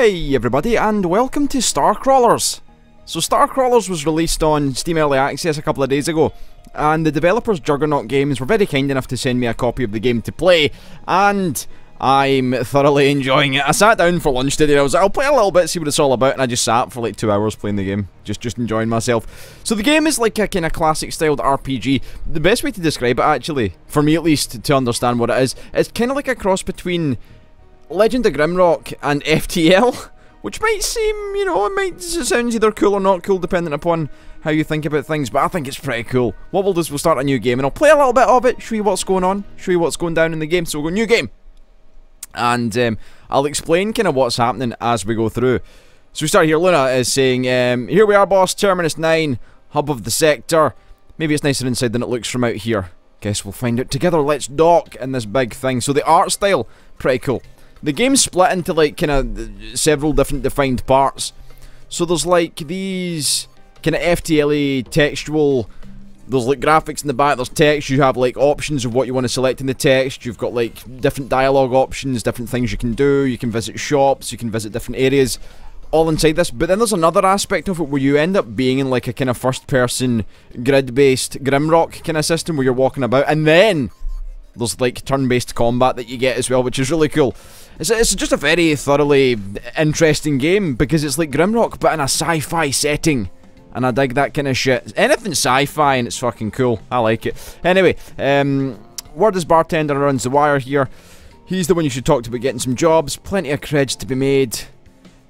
Hey everybody, and welcome to StarCrawlers. So StarCrawlers was released on Steam Early Access a couple of days ago, and the developers Juggernaut Games were very kind enough to send me a copy of the game to play, and I'm thoroughly enjoying it. I sat down for lunch today, I was like, I'll play a little bit, see what it's all about, and I just sat for like 2 hours playing the game, just enjoying myself. So the game is like a kind of classic styled RPG. The best way to describe it, actually, for me at least, to understand what it is, it's kind of like a cross between Legend of Grimrock and FTL, which might seem, you know, it might sound either cool or not cool depending upon how you think about things, but I think it's pretty cool. What we'll do is we'll start a new game and I'll play a little bit of it, show you what's going on, show you what's going down in the game. So we'll go new game, and I'll explain kind of what's happening as we go through. So we start here. Luna is saying, here we are boss, Terminus 9, hub of the sector. Maybe it's nicer inside than it looks from out here. Guess we'll find out together. Let's dock in this big thing. So the art style, pretty cool. The game's split into like kind of several different defined parts. So there's like these kind of FTL-y textual, there's like graphics in the back, there's text, you have like options of what you want to select in the text, you've got like different dialogue options, different things you can do, you can visit shops, you can visit different areas, all inside this. But then there's another aspect of it where you end up being in like a kind of first person grid-based Grimrock kind of system where you're walking about, and then there's like turn-based combat that you get as well, which is really cool. It's just a very thoroughly interesting game because it's like Grimrock but in a sci-fi setting, and I dig that kind of shit. Anything sci-fi and it's fucking cool. I like it. Anyway, word is bartender runs the wire here. He's the one you should talk to about getting some jobs. Plenty of creds to be made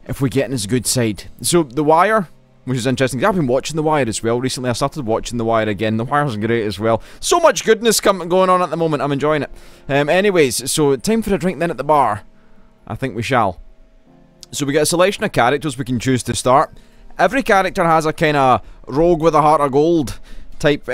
if we get in his good side. So the wire, which is interesting. I've been watching The Wire as well recently. I started watching The Wire again. The Wire's great as well. So much goodness going on at the moment. I'm enjoying it. Anyways, so time for a drink then at the bar. I think we shall. So we get a selection of characters we can choose to start. Every character has a kind of rogue with a heart of gold type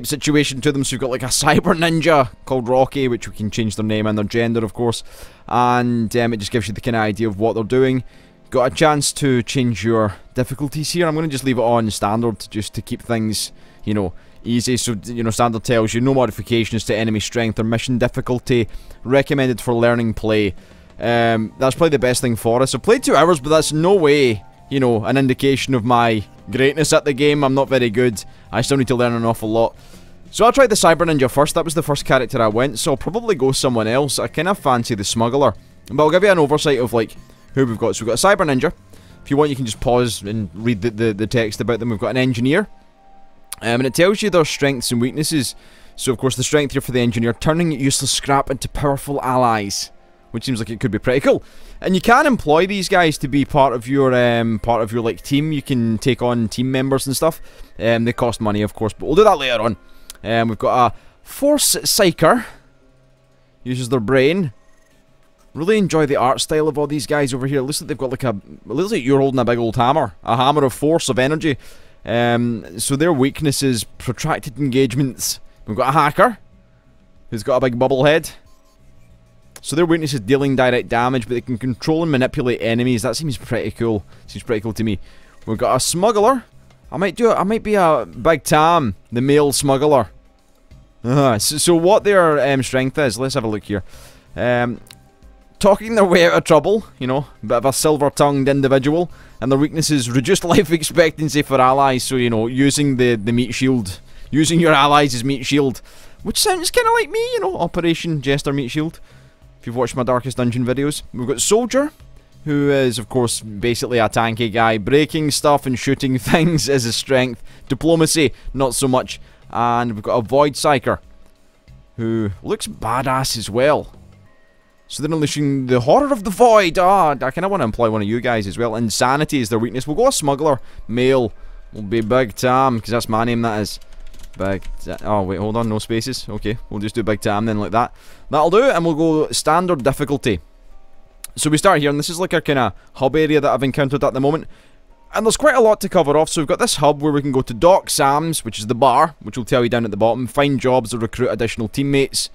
situation to them. So we've got like a cyber ninja called Rocky, which we can change their name and their gender, of course. And it just gives you the kind of idea of what they're doing. Got a chance to change your difficulties here. I'm going to just leave it on standard just to keep things, you know, easy. So, you know, standard tells you no modifications to enemy strength or mission difficulty. Recommended for learning play. That's probably the best thing for us. I've played 2 hours, but that's no way, you know, an indication of my greatness at the game. I'm not very good. I still need to learn an awful lot. So I tried the Cyber Ninja first. That was the first character I went, so I'll probably go someone else. I kind of fancy the Smuggler. But I'll give you an oversight of, like, who we've got. So we've got a Cyber Ninja. If you want, you can just pause and read the text about them. We've got an Engineer. And it tells you their strengths and weaknesses. So, of course, the strength here for the Engineer, turning useless scrap into powerful allies, which seems like it could be pretty cool. And you can employ these guys to be part of your like team. You can take on team members and stuff. They cost money, of course, but we'll do that later on. We've got a Force Psyker. Uses their brain. Really enjoy the art style of all these guys over here. It looks like they've got like it looks like you're holding a big old hammer. A hammer of force, of energy. So their weakness is protracted engagements. We've got a hacker who's got a big bubble head. So their weakness is dealing direct damage, but they can control and manipulate enemies. That seems pretty cool. Seems pretty cool to me. We've got a Smuggler. I might be a Big Tam, the male Smuggler. So what their strength is, let's have a look here. Talking their way out of trouble, you know, a bit of a silver-tongued individual. And their weakness is reduced life expectancy for allies, so, you know, using the meat shield. Using your allies as meat shield. Which sounds kind of like me, you know, Operation Jester Meat Shield. If you've watched my Darkest Dungeon videos. We've got Soldier, who is, of course, basically a tanky guy. Breaking stuff and shooting things is his strength. Diplomacy, not so much. And we've got a Void Psyker, who looks badass as well. So they're unleashing the horror of the void. I kind of want to employ one of you guys as well. Insanity is their weakness. We'll go a Smuggler. Male will be Big Tam, because that's my name, that is. Oh, wait, hold on, no spaces. Okay, we'll just do Big Tam then, like that. That'll do, and we'll go standard difficulty. So we start here, and this is like our kind of hub area that I've encountered at the moment. And there's quite a lot to cover off. So we've got this hub where we can go to Doc Sam's, which is the bar, which will tell you down at the bottom. Find jobs or recruit additional teammates.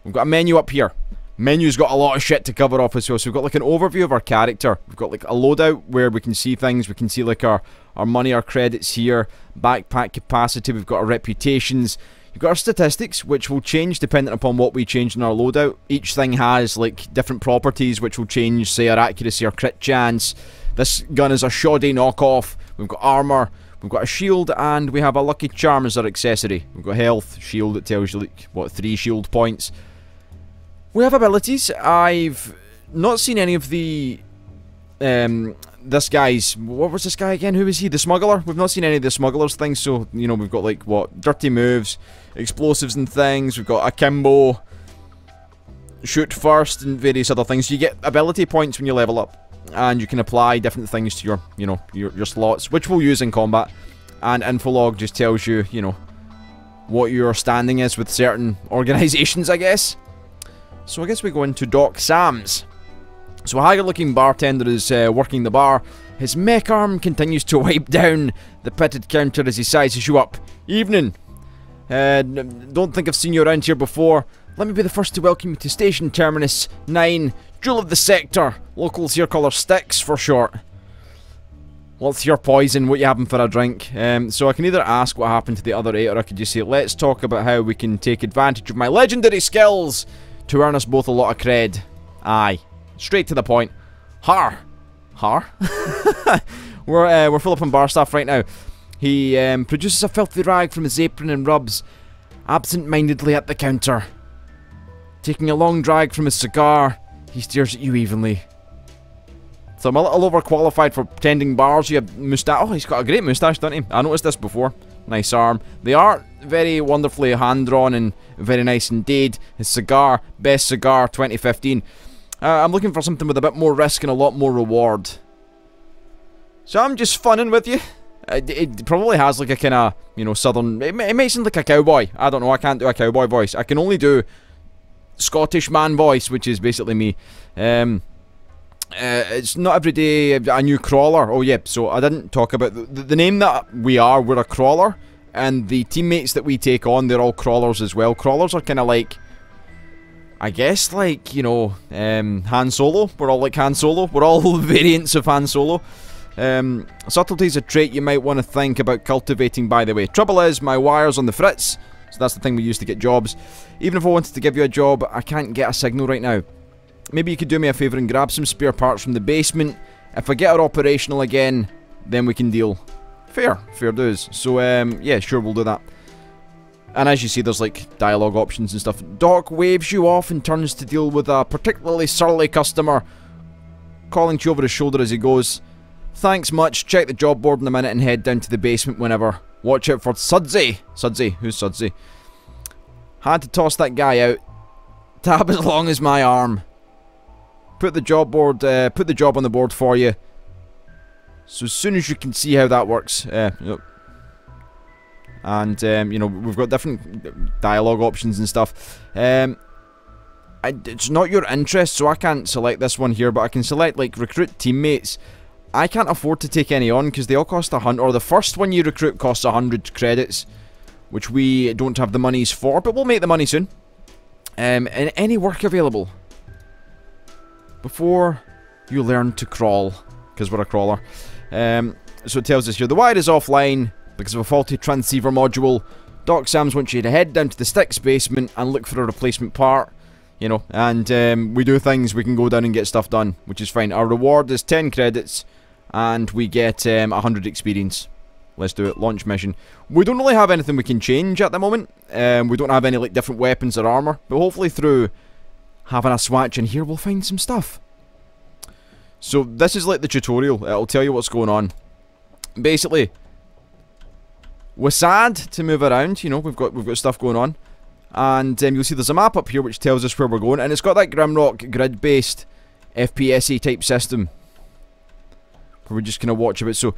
We've got a menu up here. Menu's got a lot of shit to cover off as well. So we've got like an overview of our character. We've got like a loadout where we can see things. We can see like our money, our credits here. Backpack capacity. We've got our reputations. You've got our statistics, which will change depending upon what we change in our loadout. Each thing has like different properties which will change, say, our accuracy or crit chance. This gun is a shoddy knockoff. We've got armour, we've got a shield, and we have a lucky charm as our accessory. We've got health, shield that tells you like, what, 3 shield points. We have abilities. I've not seen any of the this guy's, what was this guy again? Who was he? The smuggler? We've not seen any of the smugglers things, so, you know, we've got like, what, dirty moves, explosives and things, we've got akimbo, shoot first, and various other things. You get ability points when you level up, and you can apply different things to your, you know, your slots, which we'll use in combat. And Infolog just tells you, you know, what your standing is with certain organisations, I guess. So I guess we go into Doc Sam's. So a haggard-looking bartender is working the bar. His mech arm continues to wipe down the pitted counter as he sizes you up. Evening. Don't think I've seen you around here before. Let me be the first to welcome you to Station Terminus 9, Jewel of the Sector. Locals here call her Sticks for short. What's your poison? What you having for a drink? So I can either ask what happened to the other 8, or I could just say, let's talk about how we can take advantage of my legendary skills to earn us both a lot of cred. Aye. Straight to the point. Har. Har? We're full up on bar stuff right now. He produces a filthy rag from his apron and rubs absent-mindedly at the counter. Taking a long drag from his cigar, he stares at you evenly. So I'm a little overqualified for tending bars. You have moustache. Oh, he's got a great moustache, doesn't he? I noticed this before. Nice arm. They are very wonderfully hand-drawn and very nice indeed. His cigar, best cigar 2015. I'm looking for something with a bit more risk and a lot more reward. So I'm just funning with you. It probably has like a kind of, you know, southern... It may sound like a cowboy. I don't know, I can't do a cowboy voice. I can only do Scottish man voice, which is basically me. It's not every day a new crawler. Oh yeah, so I didn't talk about... The name that we're a crawler. And the teammates that we take on, they're all crawlers as well. Crawlers are kind of like... I guess, like, you know, Han Solo. We're all like Han Solo. We're all variants of Han Solo. Subtlety is a trait you might want to think about cultivating, by the way. Trouble is, my wire's on the fritz. So that's the thing we use to get jobs. Even if I wanted to give you a job, I can't get a signal right now. Maybe you could do me a favour and grab some spare parts from the basement. If I get her operational again, then we can deal. Fair dues. So, yeah, sure, we'll do that. And as you see, there's like dialogue options and stuff. Doc waves you off and turns to deal with a particularly surly customer, calling to you over his shoulder as he goes. Thanks much, check the job board in a minute and head down to the basement whenever. Watch out for Sudsy. Sudsy? Who's Sudsy? Had to toss that guy out. Tab as long as my arm. Put the job on the board for you. So as soon as you can see how that works. And, you know, we've got different dialogue options and stuff. It's not your interest, so I can't select this one here, but I can select, like, recruit teammates. I can't afford to take any on, because they all cost 100, or the first one you recruit costs 100 credits, which we don't have the monies for, but we'll make the money soon. And any work available before you learn to crawl, because we're a crawler. So it tells us here, the wire is offline because of a faulty transceiver module. Doc Sam's wants you to head down to the Sticks basement and look for a replacement part. You know, and we do things, we can go down and get stuff done, which is fine. Our reward is 10 credits, and we get 100 experience. Let's do it. Launch mission. We don't really have anything we can change at the moment. We don't have any like different weapons or armor, but hopefully through having a swatch in here, we'll find some stuff. So this is like the tutorial. It'll tell you what's going on. Basically, we're sad to move around. You know, we've got stuff going on, and you'll see there's a map up here which tells us where we're going, and it's got that Grimrock grid-based FPS-y type system where we're just gonna watch a bit. So,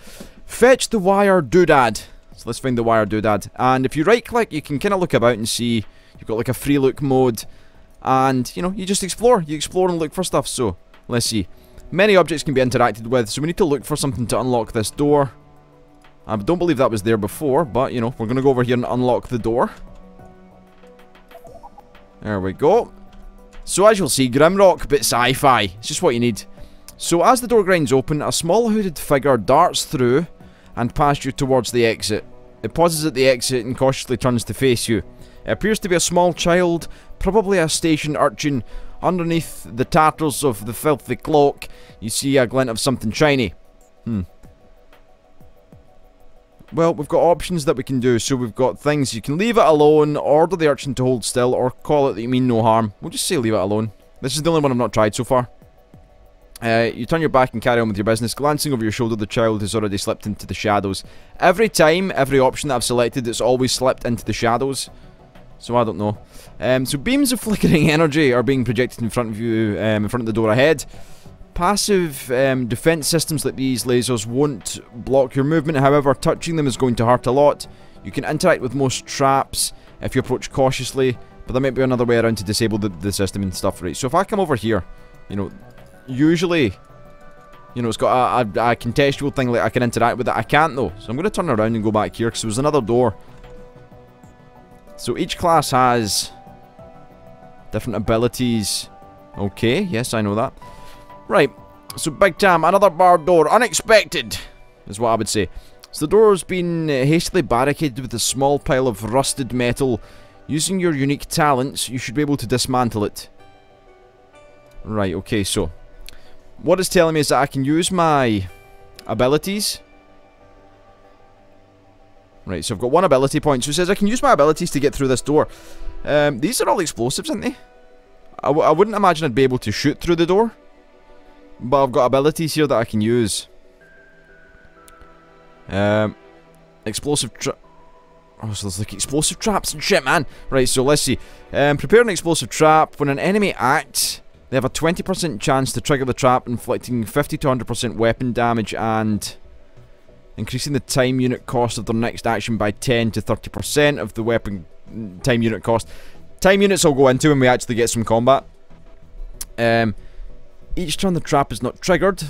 fetch the wire doodad. So let's find the wire doodad, and if you right-click, you can kind of look about and see you've got like a free look mode, and you know you just explore. You explore and look for stuff. So let's see. Many objects can be interacted with, so we need to look for something to unlock this door. I don't believe that was there before, but, you know, we're going to go over here and unlock the door. There we go. So, as you'll see, Grimrock, but sci-fi. It's just what you need. So, as the door grinds open, a small hooded figure darts through and past you towards the exit. It pauses at the exit and cautiously turns to face you. It appears to be a small child, probably a station urchin. Underneath the tatters of the filthy cloak, you see a glint of something shiny. Well, we've got options that we can do. So we've got things. You can leave it alone, order the urchin to hold still, or call it that you mean no harm. We'll just say leave it alone. This is the only one I've not tried so far. You turn your back and carry on with your business. Glancing over your shoulder, the child has already slipped into the shadows. Every time, every option that I've selected, it's always slipped into the shadows. So I don't know. So beams of flickering energy are being projected in front of you, in front of the door ahead. Passive defense systems like these lasers won't block your movement, however, touching them is going to hurt a lot. You can interact with most traps if you approach cautiously, but there might be another way around to disable the system and stuff, right? So if I come over here, you know, usually, you know, it's got a contextual thing, like I can interact with it. I can't though, so I'm going to turn around and go back here, because there's another door. So each class has different abilities. Okay, yes, I know that. Right, so Big Tam, another barred door. Unexpected, is what I would say. So the door has been hastily barricaded with a small pile of rusted metal. Using your unique talents, you should be able to dismantle it. Right, okay, so what it's telling me is that I can use my abilities. Right, so I've got one ability point. So it says I can use my abilities to get through this door. These are all explosives, aren't they? I wouldn't imagine I'd be able to shoot through the door. But I've got abilities here that I can use. Explosive oh, so there's like explosive traps and shit, man. Right, so let's see. Prepare an explosive trap. When an enemy acts, they have a 20% chance to trigger the trap, inflicting 50 to 100% weapon damage and increasing the time unit cost of their next action by 10 to 30% of the weapon time unit cost. Time units I'll go into when we actually get some combat. Each turn the trap is not triggered,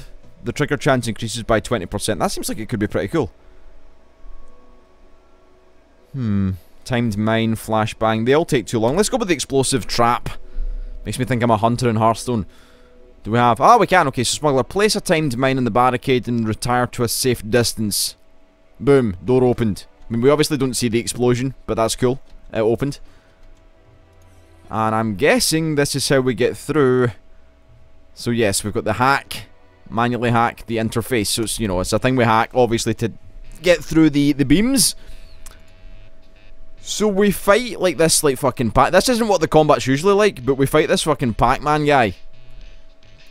the trigger chance increases by 20%. That seems like it could be pretty cool. Timed mine, flashbang. They all take too long. Let's go with the explosive trap. Makes me think I'm a hunter in Hearthstone. Do we have... Oh, we can. Okay, so Smuggler, place a timed mine in the barricade and retire to a safe distance. Boom. Door opened. I mean, we obviously don't see the explosion, but that's cool. It opened. And I'm guessing this is how we get through. So yes, we've got the hack. Manually hack the interface. So it's, you know, it's a thing we hack, obviously, to get through the beams. So we fight like this, like fucking Pac. This isn't what the combat's usually like, but we fight this fucking Pac-Man guy.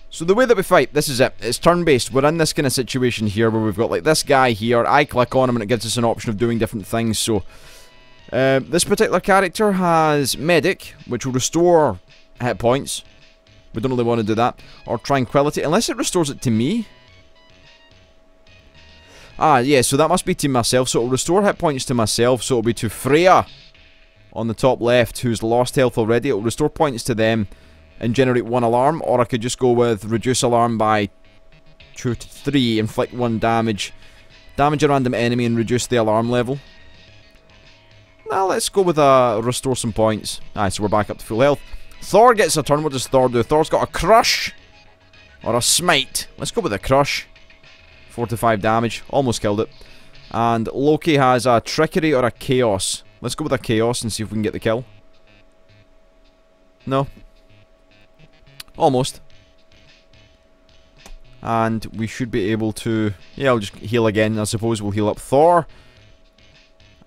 So the way that we fight, this is it. It's turn-based. We're in this kind of situation here where we've got like this guy here. I click on him and it gives us an option of doing different things. So this particular character has Medic, which will restore hit points. We don't really want to do that. Or Tranquility, unless it restores it to me. Ah, yeah, so that must be to myself. So it'll restore hit points to myself. So it'll be to Freya on the top left, who's lost health already. It'll restore points to them and generate 1 alarm. Or I could just go with reduce alarm by 2 to 3, inflict 1 damage. Damage a random enemy and reduce the alarm level. Now let's go with restore some points. Alright, so we're back up to full health. Thor gets a turn. What does Thor do? Thor's got a crush. Or a smite. Let's go with a crush. 4 to 5 damage. Almost killed it. And Loki has a trickery or a chaos. Let's go with a chaos and see if we can get the kill. No. Almost. And we should be able to... Yeah, I'll just heal again. I suppose we'll heal up Thor.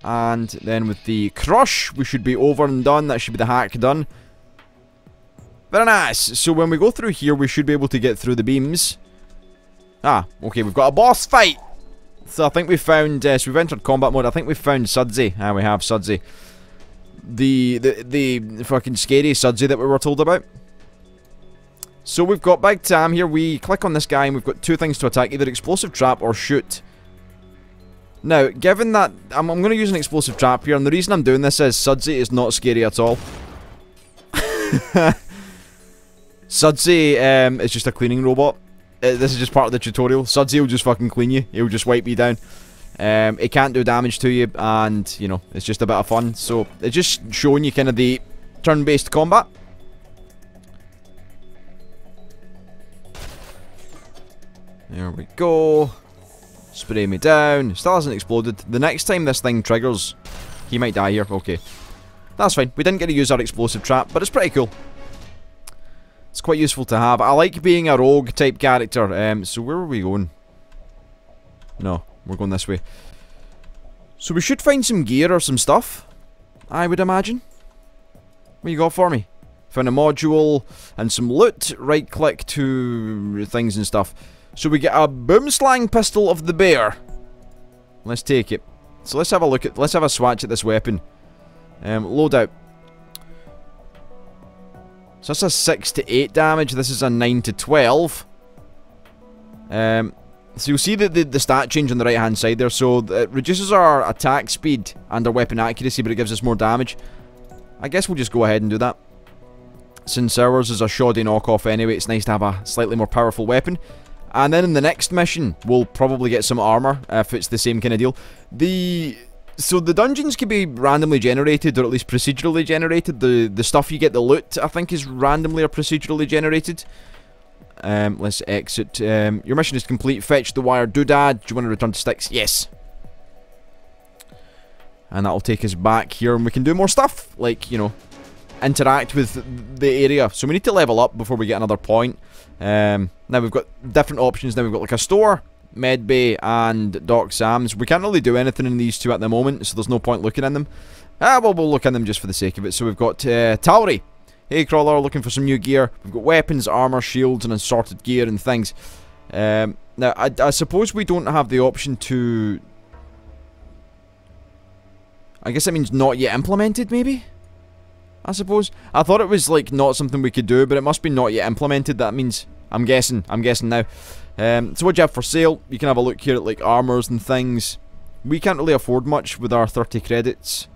And then with the crush, we should be over and done. That should be the hack done. Very nice. So when we go through here, we should be able to get through the beams. Ah, okay, we've got a boss fight. So I think we found, so we've entered combat mode. I think we found Sudsy. Ah, we have Sudsy. The fucking scary Sudsy that we were told about. So we've got Big Tam here. We click on this guy and we've got 2 things to attack. Either explosive trap or shoot. Now, given that, I'm going to use an explosive trap here. And the reason I'm doing this is Sudsy is not scary at all. Sudsy is just a cleaning robot. This is just part of the tutorial. Sudsy will just fucking clean you. He'll just wipe you down. It can't do damage to you, and, you know, it's just a bit of fun. So, it's just showing you kind of the turn-based combat. There we go. Spray me down. Still hasn't exploded. The next time this thing triggers, he might die here. Okay. That's fine. We didn't get to use our explosive trap, but it's pretty cool. It's quite useful to have. I like being a rogue type character. So where are we going? No, we're going this way. So we should find some gear or some stuff, I would imagine. What you got for me? Found a module and some loot. Right click to things and stuff. So we get a boomslang pistol of the bear. Let's take it. So let's have a look at, let's have a swatch at this weapon. Load out. So that's a 6 to 8 damage. This is a 9 to 12. So you'll see the stat change on the right hand side there. So it reduces our attack speed and our weapon accuracy, but it gives us more damage. I guess we'll just go ahead and do that. Since ours is a shoddy knockoff anyway, it's nice to have a slightly more powerful weapon. And then in the next mission, we'll probably get some armor, if it's the same kind of deal. So the dungeons can be randomly generated, or at least procedurally generated. The stuff you get, the loot, I think is randomly or procedurally generated. Let's exit. Your mission is complete. Fetch the wire doodad. Do you want to return to sticks? Yes. And that'll take us back here, and we can do more stuff. Like, you know, interact with the area. So we need to level up before we get another point. Now we've got different options. Now we've got like a store, medbay, and Doc Sam's. We can't really do anything in these two at the moment, so there's no point looking in them. Well, we'll look in them just for the sake of it. So we've got Tauri. Hey crawler, looking for some new gear. We've got weapons, armor, shields, and assorted gear and things. Now I suppose we don't have the option to... I guess that means not yet implemented, maybe? I suppose. I thought it was like not something we could do, but it must be not yet implemented. That means, I'm guessing now. So what do you have for sale? You can have a look here at like armors and things. We can't really afford much with our 30 credits.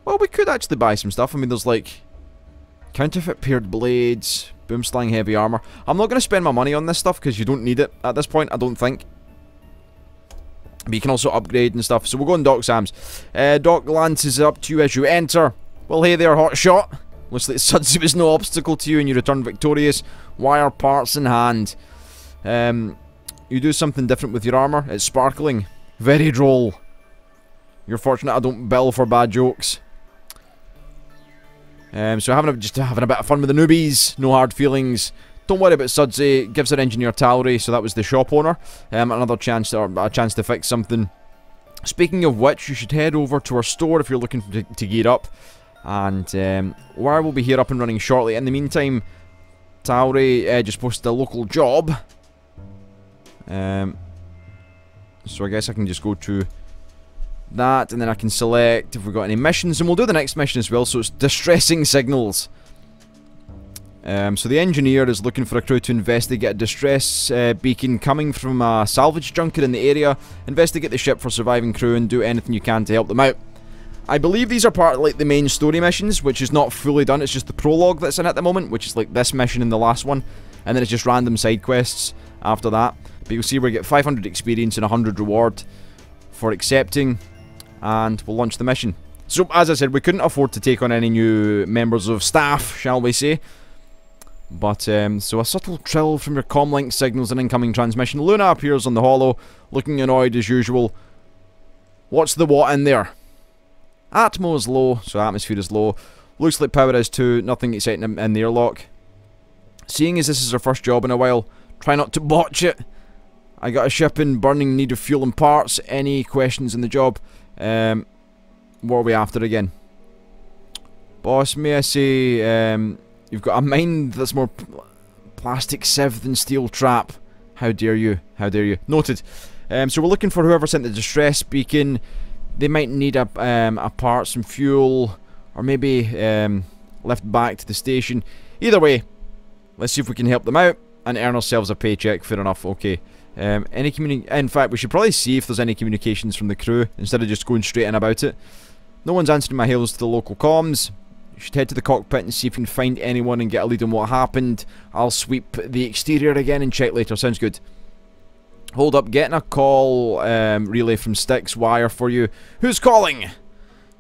Well, we could actually buy some stuff. I mean, there's like counterfeit paired blades, boomslang heavy armor. I'm not going to spend my money on this stuff because you don't need it at this point, I don't think. But you can also upgrade and stuff. So we'll go on Doc Sam's. Doc glances up to you as you enter. Well, hey there, hotshot. Looks like Sudsy was no obstacle to you and you return victorious. Wire parts in hand. You do something different with your armor. It's sparkling. Very droll. You're fortunate I don't bill for bad jokes. So just having a bit of fun with the newbies. No hard feelings. Don't worry about Sudsy. Gives our engineer Tauri, so that was the shop owner, another chance, or a chance to fix something. Speaking of which, you should head over to our store if you're looking to gear up. And Wire will be here up and running shortly. In the meantime, Tauri just posted a local job. So I guess I can just go to that, and then I can select if we've got any missions, and we'll do the next mission as well. So it's distressing signals. So the engineer is looking for a crew to investigate a distress beacon coming from a salvage junker in the area. Investigate the ship for surviving crew and do anything you can to help them out. I believe these are part of like the main story missions, which is not fully done. It's just the prologue that's in at the moment, which is like this mission and the last one, and then it's just random side quests after that. But you'll see we get 500 experience and 100 reward for accepting, and we'll launch the mission. So as I said, we couldn't afford to take on any new members of staff, shall we say. But, so a subtle trill from your comlink signals an incoming transmission. Luna appears on the holo, looking annoyed as usual. What's the what in there? Atmo is low, so atmosphere is low. Looks like power is too, nothing exciting in the airlock. Seeing as this is our first job in a while, try not to botch it. I got a ship in burning need of fuel and parts. Any questions in the job? What are we after again? Boss, may I say, you've got a mind that's more plastic sieve than steel trap. How dare you? How dare you? Noted. So we're looking for whoever sent the distress beacon. They might need a parts and fuel, or maybe left back to the station. Either way, let's see if we can help them out and earn ourselves a paycheck. Fair enough. Okay. In fact, we should probably see if there's any communications from the crew instead of just going straight in about it. No one's answering my hails to the local comms. You should head to the cockpit and see if you can find anyone and get a lead on what happened. I'll sweep the exterior again and check later. Sounds good. Hold up, getting a call relay from Sticks Wire for you. Who's calling?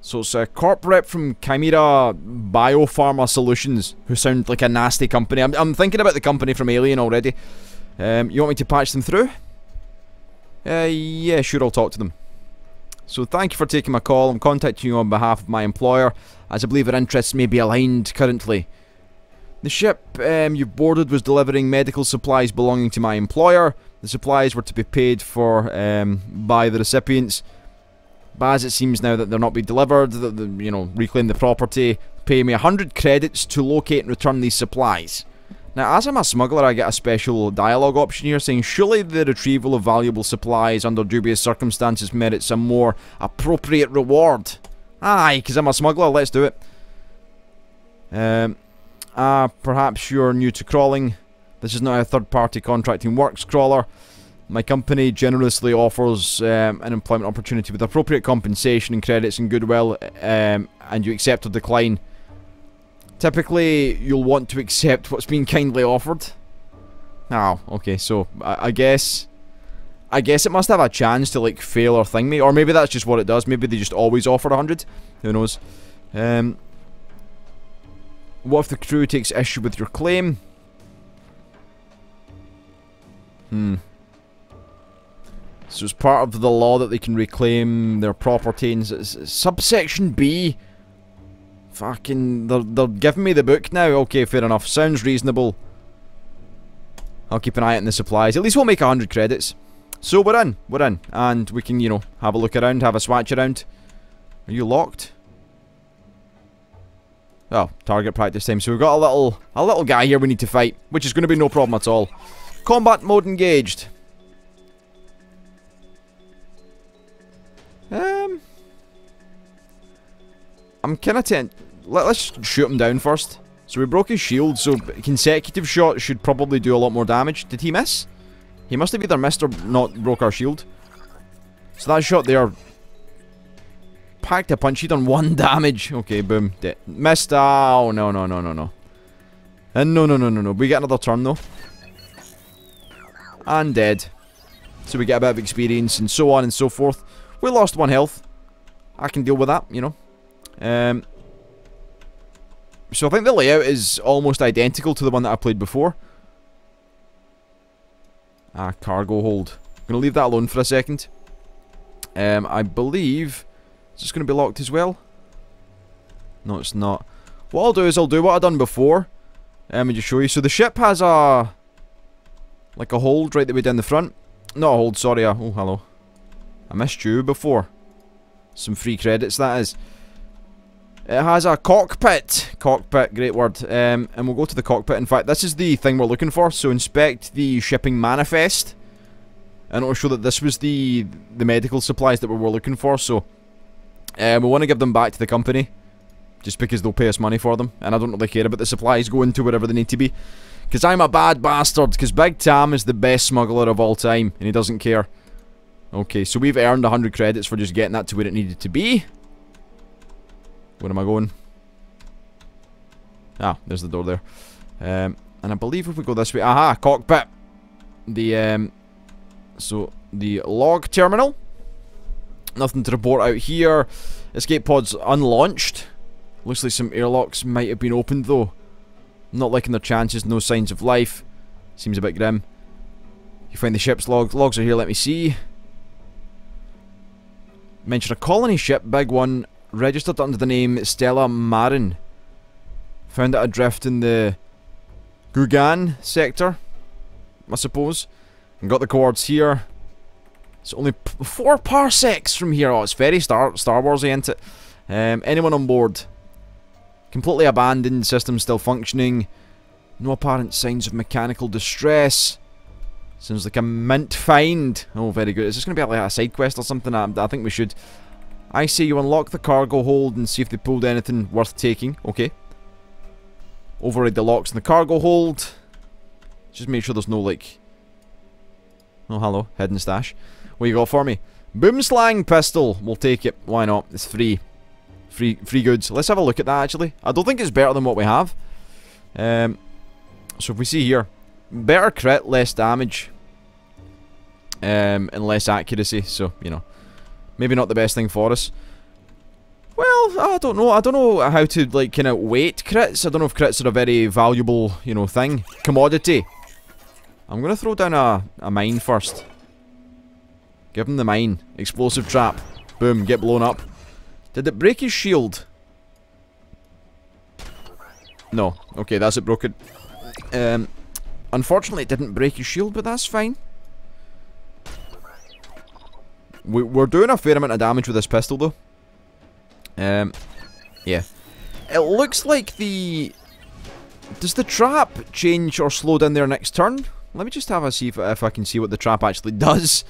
So it's a corp rep from Chimera Biopharma Solutions, who sound like a nasty company. I'm thinking about the company from Alien already. You want me to patch them through? Yeah, sure, I'll talk to them. So thank you for taking my call. I'm contacting you on behalf of my employer, as I believe our interests may be aligned currently. The ship you've boarded was delivering medical supplies belonging to my employer. The supplies were to be paid for by the recipients. But as it seems now that they're not being delivered, you know, reclaim the property, pay me 100 credits to locate and return these supplies. Now, as I'm a smuggler, I get a special dialogue option here saying, surely the retrieval of valuable supplies under dubious circumstances merits a more appropriate reward. Aye, because I'm a smuggler, let's do it. Perhaps you're new to crawling. This is not how third-party contracting works, crawler. My company generously offers an employment opportunity with appropriate compensation and credits and goodwill, and you accept or decline. Typically, you'll want to accept what's being kindly offered. Oh, okay, so I guess it must have a chance to, like, fail or thing me. Or maybe that's just what it does. Maybe they just always offer 100. Who knows? What if the crew takes issue with your claim? So it's part of the law that they can reclaim their property. And subsection B. Fucking, they're giving me the book now. Okay, fair enough. Sounds reasonable. I'll keep an eye out on the supplies. At least we'll make 100 credits. So we're in. We're in. And we can, you know, have a look around, have a swatch around. Are you locked? Oh, target practice time. So we've got a little guy here we need to fight, which is going to be no problem at all. Combat mode engaged. I'm kind of let's shoot him down first. So we broke his shield, so consecutive shots should probably do a lot more damage. Did he miss? He must have either missed or not broke our shield. So that shot there packed a punch. He done 1 damage. Okay, boom. Missed. Oh, no. And no. We get another turn, though. And dead. So we get a bit of experience and so on and so forth. We lost 1 health. I can deal with that, you know. So I think the layout is almost identical to the one that I played before. Cargo hold. I'm going to leave that alone for a second. I believe... Is this going to be locked as well? No, it's not. What I'll do is I'll do what I've done before. And just show you. So the ship has a... like a hold right the way down the front. Not a hold, sorry. Oh, hello. I missed you before. Some free credits, that is. It has a cockpit. Cockpit, great word. And we'll go to the cockpit. In fact, this is the thing we're looking for. So inspect the shipping manifest. And it'll show that this was the medical supplies that we were looking for. So we want to give them back to the company. Just because they'll pay us money for them. And I don't really care about the supplies going to wherever they need to be. Because I'm a bad bastard. Because Big Tam is the best smuggler of all time. And he doesn't care. Okay, so we've earned 100 credits for just getting that to where it needed to be. Where am I going? Ah, there's the door there. And I believe if we go this way... Aha, cockpit! So, the log terminal. Nothing to report out here. Escape pods unlaunched. Looks like some airlocks might have been opened though. Not liking their chances, no signs of life. Seems a bit grim. You find the ship's logs. Logs are here, let me see. Mention a colony ship, big one, registered under the name Stella Marin. Found it adrift in the Gugan sector, I suppose. And got the coords here. It's only 4 parsecs from here. Oh, it's very Star Wars-y, ain't it? Anyone on board? Completely abandoned, system still functioning. No apparent signs of mechanical distress. Seems like a mint find. Oh, very good. Is this going to be like a side quest or something? I think we should. I say you unlock the cargo hold and see if they pulled anything worth taking. Okay. Override the locks in the cargo hold. Just make sure there's no, like... Oh, hello. Hidden stash. What you got for me? Boomslang pistol. We'll take it. Why not? It's free. Free goods. Let's have a look at that, actually. I don't think it's better than what we have. So if we see here... Better crit, less damage. And less accuracy, so, you know. Maybe not the best thing for us. Well, I don't know. I don't know how to, like, kind of weight crits. I don't know if crits are a very valuable, you know, thing. Commodity. I'm going to throw down a mine first. Give him the mine. Explosive trap. Boom, get blown up. Did it break his shield? No. Okay, that's it, broke it. Unfortunately, it didn't break his shield, but that's fine. We're doing a fair amount of damage with this pistol, though. Yeah. It looks like the... Does the trap change or slow down their next turn? Let me just have a see if I can see what the trap actually does.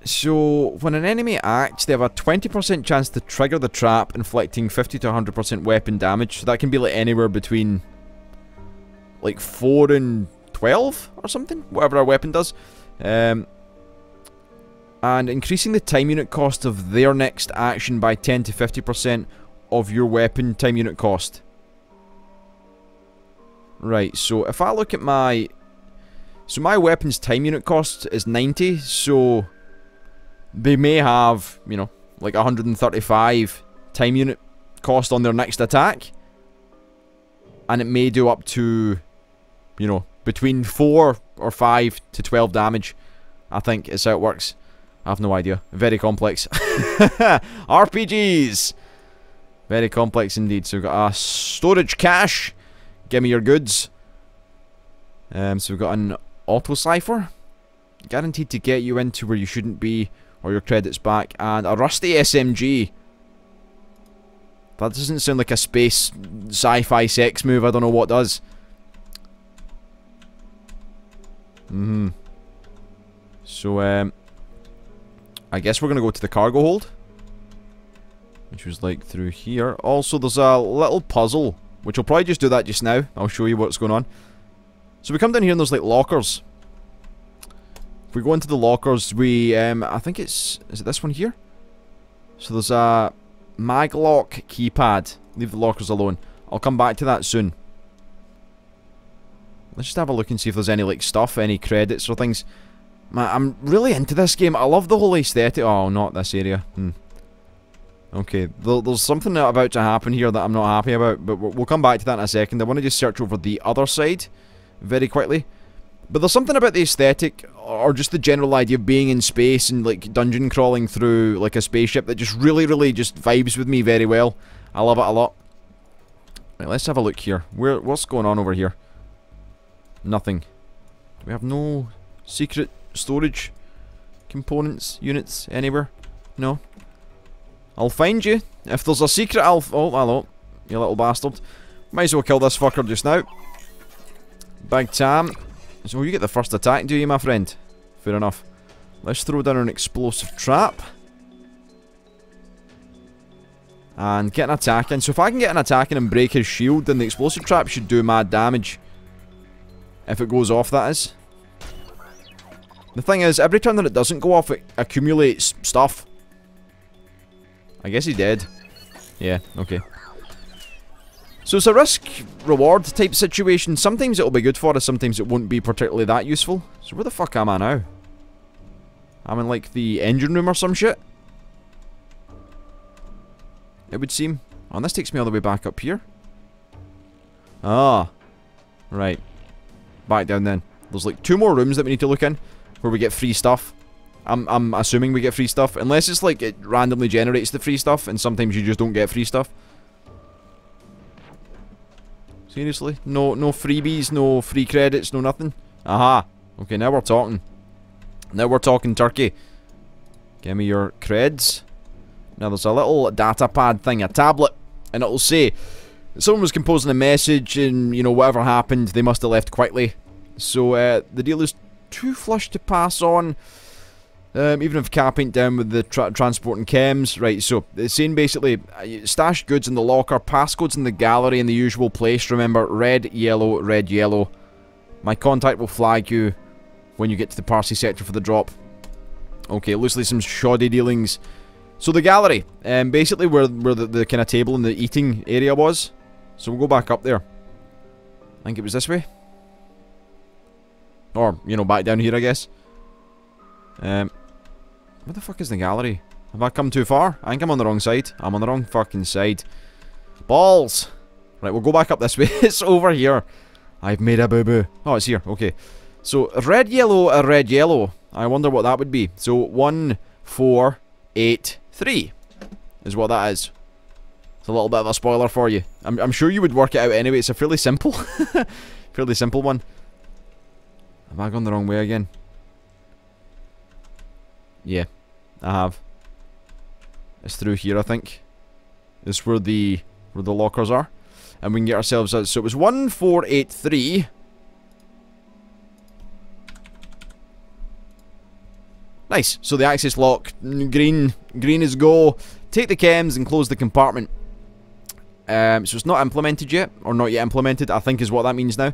So, when an enemy acts, they have a 20% chance to trigger the trap, inflicting 50 to 100% weapon damage. So that can be like anywhere between like 4 and 12 or something, whatever our weapon does. And increasing the time unit cost of their next action by 10 to 50% of your weapon time unit cost. Right, so if I look at my... So my weapon's time unit cost is 90, so... They may have, you know, like 135 time unit cost on their next attack. And it may do up to, you know, between 4 or 5 to 12 damage. I think is how it works. I have no idea. Very complex. RPGs! Very complex indeed. So we've got a storage cache. Give me your goods. So we've got an auto cipher. Guaranteed to get you into where you shouldn't be. Or your credits back. And a rusty SMG. That doesn't sound like a space sci-fi sex move. I don't know what does. So, I guess we're going to go to the cargo hold. Which was like through here. Also, there's a little puzzle. Which I'll probably just do that just now. I'll show you what's going on. So we come down here and there's like lockers. If we go into the lockers, we, I think it's, is it this one here? So there's a maglock keypad. Leave the lockers alone. I'll come back to that soon. Let's just have a look and see if there's any, like, stuff, any credits or things. Man, I'm really into this game. I love the whole aesthetic. Oh, not this area. Okay, there's something about to happen here that I'm not happy about, but we'll come back to that in a second. I want to just search over the other side very quickly. But there's something about the aesthetic, or just the general idea of being in space and like dungeon crawling through like a spaceship that just really just vibes with me very well. I love it a lot. Right, let's have a look here. What's going on over here? Nothing. Do we have no secret storage components, units anywhere? No. I'll find you. If there's a secret, I'll... Oh, hello. You little bastard. Might as well kill this fucker just now. Big time. So you get the first attack, do you, my friend? Fair enough. Let's throw down an explosive trap. And get an attack in. So if I can get an attack in and break his shield, then the explosive trap should do mad damage. If it goes off, that is. The thing is, every time that it doesn't go off, it accumulates stuff. I guess he's dead. Yeah, okay. So it's a risk-reward type situation. Sometimes it'll be good for us, sometimes it won't be particularly that useful. So where the fuck am I now? I'm in like the engine room or some shit? It would seem. Oh, and this takes me all the way back up here. Ah. Right. Back down then. There's like 2 more rooms that we need to look in where we get free stuff. I'm assuming we get free stuff. Unless it's like it randomly generates the free stuff and sometimes you just don't get free stuff. Seriously? No freebies, no free credits, no nothing? Aha. Okay, now we're talking. Now we're talking turkey. Give me your creds. Now there's a little data pad thing, a tablet, and it'll say someone was composing a message and, you know, whatever happened, they must have left quickly. So, the deal is too flush to pass on. Even if cap ain't down with the transport and chems. Right, so it's saying basically stash goods in the locker, passcodes in the gallery in the usual place. Remember, red, yellow. My contact will flag you when you get to the Parsi sector for the drop. Okay, loosely some shoddy dealings. So the gallery, basically where the kind of table and the eating area was. So we'll go back up there. I think it was this way. Or, you know, back down here, I guess. Where the fuck is the gallery? Have I come too far? I think I'm on the wrong side. I'm on the wrong fucking side. Balls! Right, we'll go back up this way. It's over here. I've made a boo-boo. Oh, it's here. Okay. So, red, yellow, a red, yellow. I wonder what that would be. So, 1, 4, 8, 3 is what that is. It's a little bit of a spoiler for you. I'm sure you would work it out anyway. It's a fairly simple, fairly simple one. Have I gone the wrong way again? Yeah, I have. It's through here, I think. It's where the lockers are, and we can get ourselves. So it was 1, 4, 8, 3. Nice. So the access lock, green is go. Take the chems and close the compartment. So it's not implemented yet, or not yet implemented, I think is what that means now.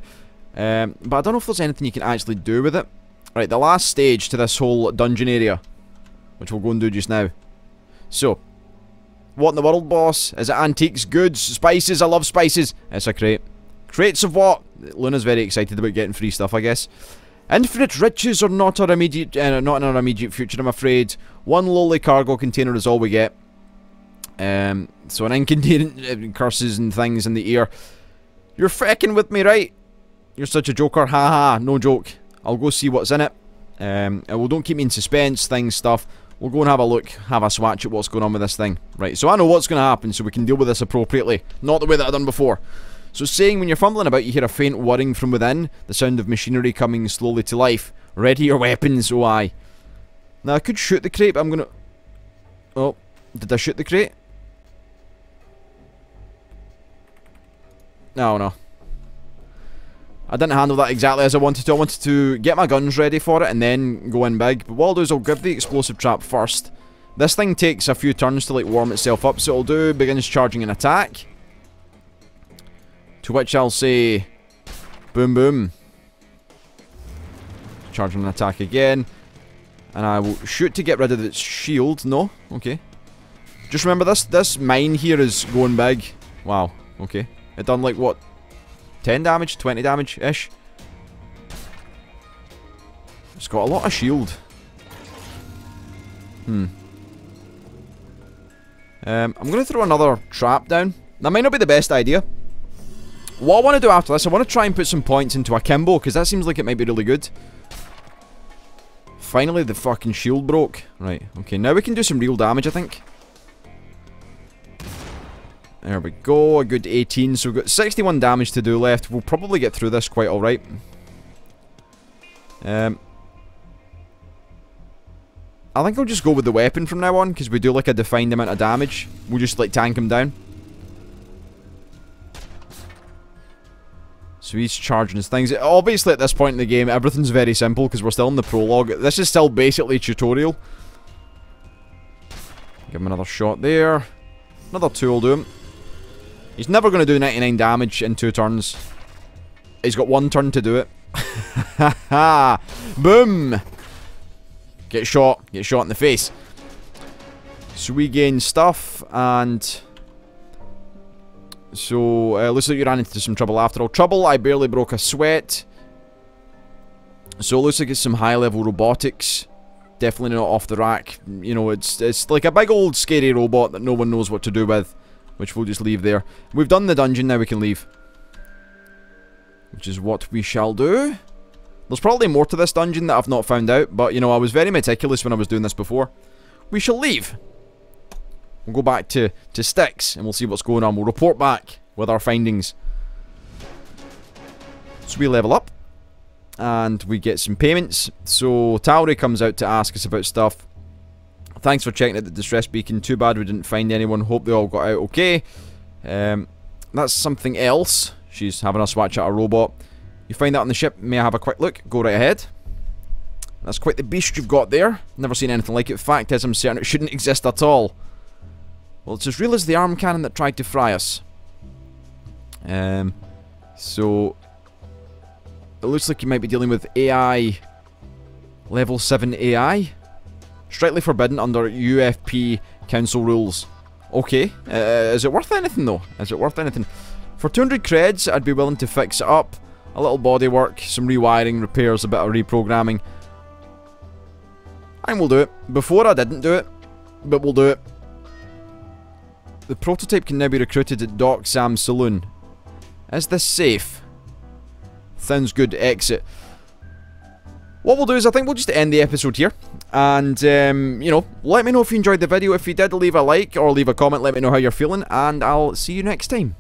But I don't know if there's anything you can actually do with it. Right, the last stage to this whole dungeon area, which we'll go and do just now. So, what in the world, boss? Is it antiques, goods, spices? I love spices. It's a crate. Crates of what? Luna's very excited about getting free stuff, I guess. Infinite riches are not our immediate, not in our immediate future, I'm afraid. One lowly cargo container is all we get. So an inconvenient curses and things in the ear. You're fecking with me, right? You're such a joker. Haha, no joke. I'll go see what's in it. Well, don't keep me in suspense, stuff. We'll go and have a look, have a swatch at what's going on with this thing. Right, so I know what's going to happen, so we can deal with this appropriately. Not the way that I've done before. So saying when you're fumbling about, you hear a faint whirring from within. The sound of machinery coming slowly to life. Ready your weapons, oh aye. Now, I could shoot the crate, but I'm going to... Oh, did I shoot the crate? No. I didn't handle that exactly as I wanted to. I wanted to get my guns ready for it and then go in big. But what I'll do is I'll give the explosive trap first. This thing takes a few turns to like warm itself up. So it'll do begins charging an attack. To which I'll say, boom boom. Charging an attack again. And I will shoot to get rid of its shield. No? Okay. Just remember this mine here is going big. Wow. Okay. It done like what? 10 damage? 20 damage-ish? It's got a lot of shield. I'm going to throw another trap down. That might not be the best idea. What I want to do after this, I want to try and put some points into akimbo, because that seems like it might be really good. Finally, the fucking shield broke. Right, okay, now we can do some real damage, I think. There we go, a good 18, so we've got 61 damage to do left. We'll probably get through this quite alright. I think I'll just go with the weapon from now on, because we do like a defined amount of damage. We'll just like tank him down. So he's charging his things. Obviously at this point in the game, everything's very simple, because we're still in the prologue. This is still basically tutorial. Give him another shot there. Another 2 will do him. He's never going to do 99 damage in 2 turns. He's got 1 turn to do it. Boom! Get shot in the face. So we gain stuff, and... So, looks like you ran into some trouble after all. Trouble, I barely broke a sweat. So it looks like it's some high-level robotics. Definitely not off the rack. You know, it's like a big old scary robot that no one knows what to do with. Which we'll just leave there. We've done the dungeon, now we can leave. Which is what we shall do. There's probably more to this dungeon that I've not found out. But, you know, I was very meticulous when I was doing this before. We shall leave. We'll go back to Styx and we'll see what's going on. We'll report back with our findings. So we level up. And we get some payments. So Tauri comes out to ask us about stuff. Thanks for checking out the distress beacon. Too bad we didn't find anyone. Hope they all got out okay. That's something else. She's having a swatch at a robot. You find that on the ship. May I have a quick look? Go right ahead. That's quite the beast you've got there. Never seen anything like it. Fact is, I'm certain it shouldn't exist at all. Well, it's as real as the arm cannon that tried to fry us. So... It looks like you might be dealing with AI... Level 7 AI? Strictly forbidden under UFP Council rules. Okay. Is it worth anything, though? Is it worth anything? For 200 creds, I'd be willing to fix it up. A little bodywork, some rewiring, repairs, a bit of reprogramming. And we'll do it. Before I didn't do it, but we'll do it. The prototype can now be recruited at Doc Sam's saloon. Is this safe? Sounds good. Exit. what we'll do is I think we'll just end the episode here. And, you know, let me know if you enjoyed the video. If you did, leave a like or leave a comment. Let me know how you're feeling. And I'll see you next time.